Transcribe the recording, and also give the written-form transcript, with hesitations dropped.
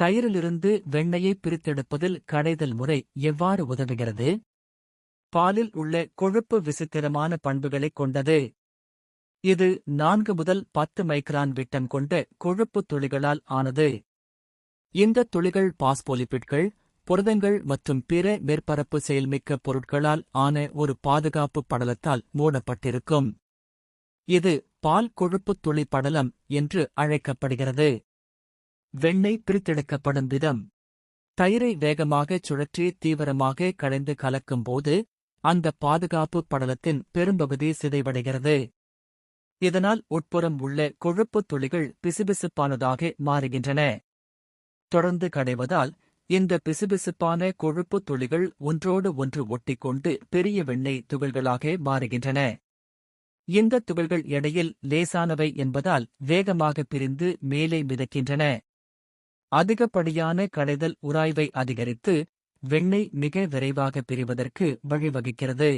தயிரிலிருந்து வெண்ணெயை பிரித்தெடுப்பதில் கடைதல் முறை எவ்வாறு உதவுகிறது? பாலில் உள்ள கொழுப்பு விசித்திரமான பண்புகளைக் கொண்டது. இது 4 முதல் 10 மைக்ரான் விட்டம் கொண்ட கொழுப்புத் துளிகளால் ஆனது. இந்த துளிகள் பாஸ்போலிபிட்கள், புரதங்கள் மற்றும் பிற மேற்பரப்பு செயல்மிக்க பொருட்களால் ஆன ஒரு பாதுகாப்பு படலத்தால் மூடப்பட்டிருக்கும். இது பால் கொழுப்புத் துளி படலம் என்று அழைக்கப்படுகிறது. வெண்ணெய் பிரித்தெடுக்கப்படும் விதம். தயிரை வேகமாகச் சுழற்றி தீவிரமாக கடைந்து கலக்கும்போது அந்த பாதுகாப்பு படலத்தின் பெரும்பகுதி சிதைவடைகிறது. இதனால் உட்புறம் உள்ள கொழுப்புத் துளிகள் பிசுபிசுப்பானதாக மாறுகின்றன. தொடர்ந்து கடைவதால் இந்த பிசுபிசுப்பான கொழுப்புத் துளிகள் ஒன்றோடு ஒன்று ஒட்டிக்கொண்டு பெரிய வெண்ணெய் துகள்களாக மாறுகின்றன. இந்த துகள்கள் எடையில் லேசானவை என்பதால் வேகமாக பிரிந்து மேலே மிதக்கின்றன. அதிகப்படியான கடைதல் உராய்வை அதிகரித்து வெண்ணெய் மிக விரைவாக பிரிவதற்கு வழிவகுக்கிறது.